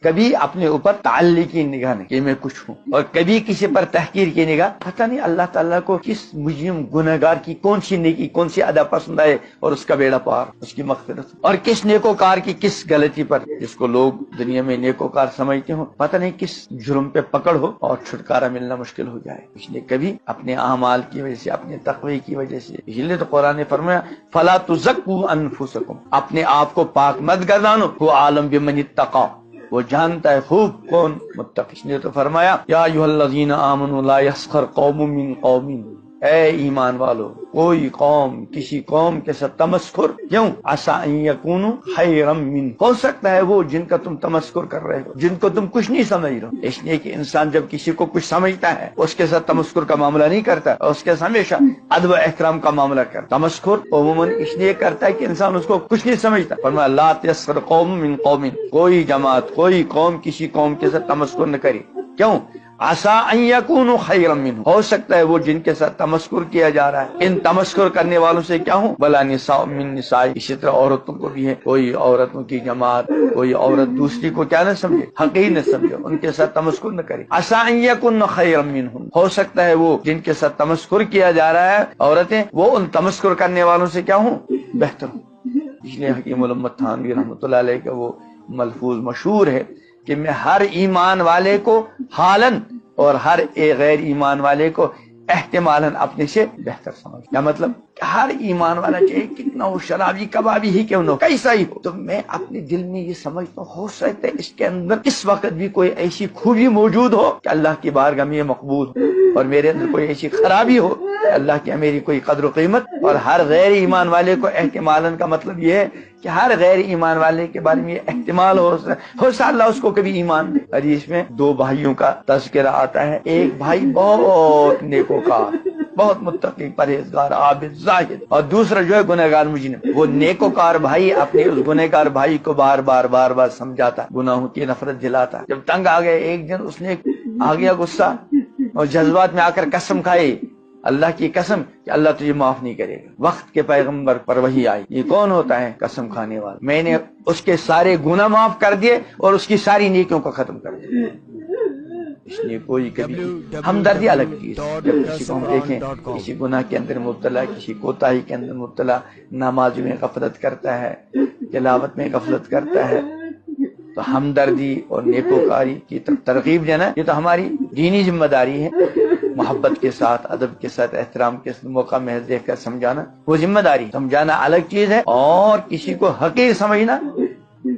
کبھی اپنے اوپر تعلی کی نگاہ نہیں کہ میں کچھ ہوں، اور کبھی کسی پر تحقیر کی نگاہ. پتہ نہیں اللہ تعالیٰ کو کس مجرم گنہگار کی کون سی نیکی کون سی ادا پسند آئے اور اس کا بیڑا پار، اس کی مغفرت، اور کس نیکوکار کی کس غلطی پر جس کو لوگ دنیا میں نیکوکار سمجھتے ہوں پتہ نہیں کس جرم پہ پکڑ ہو اور چھٹکارا ملنا مشکل ہو جائے. اس لیے کبھی اپنے اعمال کی وجہ سے، اپنے تقوی کی وجہ سے، اس لیے تو قرآن نے فرمایا فلا تزکوا انفسکم، اپنے آپ کو پاک مت گردانو، وہ عالم بمن اتقى، وہ جانتا ہے خوب کون متقی. اس نے تو فرمایا یا ایھا الذین آمنوا لا یسخر قوم من قوم، اے ایمان والو کوئی قوم کسی قوم کے ساتھ تمسخر کیوں، عسى ان یکونوا خیرا منہ، ہو سکتا ہے وہ جن کا تم تمسخر کر رہے ہو، جن کو تم کچھ نہیں سمجھ رہے ہو. اس لیے کہ انسان جب کسی کو کچھ سمجھتا ہے اس کے ساتھ تمسخر کا معاملہ نہیں کرتا، اس کے ساتھ ہمیشہ ادب و احترام کا معاملہ کرتا. تمسخر عموماً اس لیے کرتا ہے کہ انسان اس کو کچھ نہیں سمجھتا. فرمایا لا یسخر قوم من قوم، کوئی جماعت کوئی قوم کسی قوم کے ساتھ تمسخر نہ کرے، کیوں، عسى ان یکونوا خیرا منہ، ہو سکتا ہے وہ جن کے ساتھ تمسخر کیا جا رہا ہے ان تمسخر کرنے والوں سے کیا ہوں، بلا نساء من نساء، اسی طرح عورتوں کو بھی ہے، کوئی عورتوں کی جماعت، کوئی عورت دوسری کو کیا نہ سمجھے، حقیر نہ سمجھے، ان کے ساتھ تمسخر نہ کرے. عسى ان یکن خیرا منہم، ہو سکتا ہے وہ جن کے ساتھ تمسخر کیا جا رہا ہے عورتیں، وہ ان تمسخر کرنے والوں سے کیا ہوں، بہتر ہوں. اس لیے حکیم الامت تھانوی رحمۃ اللہ علیہ کا وہ ملفوظ مشہور ہے کہ میں ہر ایمان والے کو حالاً اور ہر ایک غیر ایمان والے کو احتمالاً اپنے سے بہتر سمجھ. کیا مطلب، ہر ایمان والا چاہے کتنا ہو، شرابی کبابی ہی کیوں نہ ہو، کیسا ہی ہو، تو میں اپنے دل میں یہ سمجھتا ہوں ہو سکتا ہے اس کے اندر اس وقت بھی کوئی ایسی خوبی موجود ہو کہ اللہ کی بارگاہ میں یہ مقبول ہو، اور میرے اندر کوئی ایسی خرابی ہو کہ اللہ کی میری کوئی قدر و قیمت. اور ہر غیر ایمان والے کو احتمالاً کا مطلب یہ ہے کہ ہر غیر ایمان والے کے بارے میں یہ احتمال ہو سکتا اللہ اس کو کبھی ایمان دے. حدیث میں دو بھائیوں کا تذکرہ آتا ہے، ایک بھائی بہت نیکوکار، بہت متقی پرہیزگار عابد زاہد، اور دوسرا جو ہے گنہگار مجرم. وہ نیکوکار بھائی اپنے اس گنہگار بھائی کو بار بار سمجھاتا، گناہوں کی نفرت دلاتا. جب تنگ آ گئے ایک دن اس نے آ گیا غصہ اور جذبات میں آ کر قسم کھائی، اللہ کی قسم کہ اللہ تجھے معاف نہیں کرے گا. وقت کے پیغمبر پر وحی آئی، یہ کون ہوتا ہے قسم کھانے والا، میں نے اس کے سارے گناہ معاف کر دیے اور اس کی ساری نیکیوں کو ختم کر دیا. اس لیے کوئی کبھی ہمدردی الگ چیز، جب کسی کو ہم دیکھیں کسی گناہ کے اندر مبتلا، کسی کوتاہی کے اندر مبتلا، نماز میں غفلت کرتا ہے، تلاوت میں غفلت کرتا ہے، تو ہمدردی اور نیکوکاری کی ترغیب دینا یہ تو ہماری دینی ذمہ داری ہے. محبت کے ساتھ، ادب کے ساتھ، احترام کے ساتھ موقع محض دیکھ کر سمجھانا وہ ذمہ داری. سمجھانا الگ چیز ہے اور کسی کو حقیر سمجھنا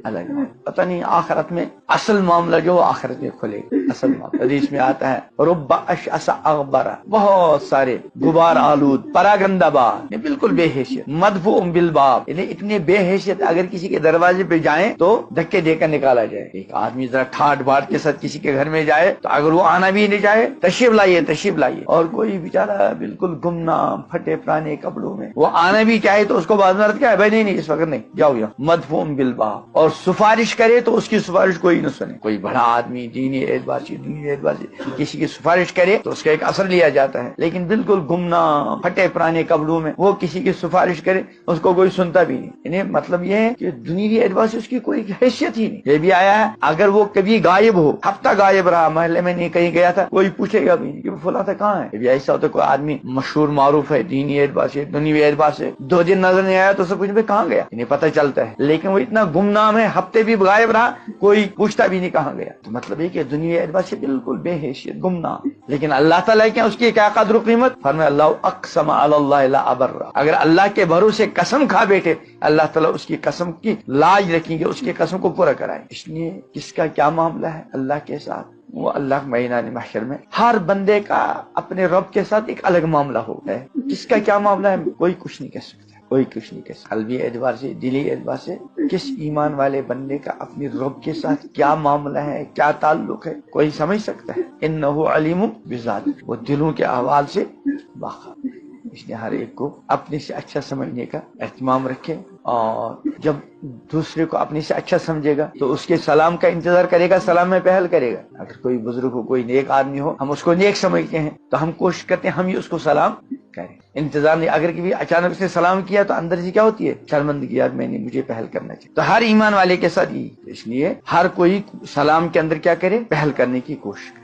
الگ ہے. پتہ نہیں آخرت میں اصل معاملہ جو آخرت میں کھلے گا. اصل معاملہ حدیث میں آتا ہے رب اشعث اغبر، بہت سارے غبار آلود پراگندہ بار، یہ بالکل بے حیثیت، مدفوع بالباب، یعنی اتنے بے حیثیت اگر کسی کے دروازے پہ جائیں تو دھکے دے کر نکالا جائے. ایک آدمی ذرا ٹھاٹ باٹ کے ساتھ کسی کے گھر میں جائے تو اگر وہ آنا بھی نہیں چاہے تشریف لائیے تشریف لائیے، اور کوئی بیچارہ بالکل گمنام پھٹے پرانے کپڑوں میں وہ آنا بھی چاہے تو اس کو بازارت کیا ہے، بھائی نہیں اس وقت نہیں جاؤ یہاں، مدفوع بالباب. اور سفارش کرے تو اس کی سفارش کوئی نہ سنے. کوئی بڑا آدمی دینی اعتبار سے دنیا اعتبار سے کسی کی سفارش کرے تو اس کا ایک اثر لیا جاتا ہے، لیکن بالکل گمنام پھٹے پرانے کپڑوں میں وہ کسی کی سفارش کرے اس کو کوئی سنتا بھی نہیں. یعنی مطلب یہ ہے کہ دنیوی اعتبار سے اس کی کوئی حیثیت ہی نہیں. یہ بھی آیا ہے اگر وہ کبھی غائب ہو، ہفتہ غائب رہا، محلے میں نہیں کہیں گیا تھا، کوئی پوچھے گا بھی نہیں کہ وہ فلاں تھا کہاں ہے. یہ بھی ایسا ہوتا ہے کوئی آدمی مشہور معروف ہے دینی اعتبار سے دنیوی اعتبار سے، 2 دن نظر نہیں آیا تو سب کچھ کہاں گیا انہیں پتہ چلتا ہے، لیکن وہ اتنا گمنام ہے ہفتے بھی غائب رہا کوئی پوچھتا بھی نہیں کہاں گیا. تو مطلب یہ کہ دنیا اعتبار سے بالکل بے حیثیت گمنام. لیکن اللہ تعالیٰ کیا اس کی کیا قدر و قیمت، فرمایا اللہ اقسم علی اللہ لا ابر، اگر اللہ کے بھروسے قسم کھا بیٹھے اللہ تعالیٰ اس کی قسم کی لاج رکھیں گے، اس کی قسم کو پورا کرائیں. اس لیے کس کا کیا معاملہ ہے اللہ کے ساتھ، وہ اللہ میدان محشر میں ہر بندے کا اپنے رب کے ساتھ ایک الگ معاملہ ہوتا ہے. کس کا کیا معاملہ ہے کوئی کچھ نہیں کہہ سکتا، کوئی کچھ نہیں کہہ سکتا. قلبی اعتبار سے دلی اعتبار سے کس ایمان والے بندے کا اپنے رب کے ساتھ کیا معاملہ ہے، کیا تعلق ہے، کوئی سمجھ سکتا ہے. انہ علیم بذات، وہ دلوں کے احوال سے باخبر. اس لیے ہر ایک کو اپنے سے اچھا سمجھنے کا اہتمام رکھے، اور جب دوسرے کو اپنے سے اچھا سمجھے گا تو اس کے سلام کا انتظار کرے گا، سلام میں پہل کرے گا. اگر کوئی بزرگ ہو، کوئی نیک آدمی ہو، ہم اس کو نیک سمجھتے ہیں تو ہم کوشش کرتے ہیں ہم ہی اس کو سلام کریں. انتظار نہیں. اگر کبھی اچانک اس نے سلام کیا تو اندر سے کیا ہوتی ہے؟ شرمندگی، یار میں نے مجھے پہل کرنا چاہیے. تو ہر ایمان والے کے ساتھ یہ، اس لیے ہر کوئی سلام کے اندر کیا کرے؟ پہل کرنے کی کوشش کرے.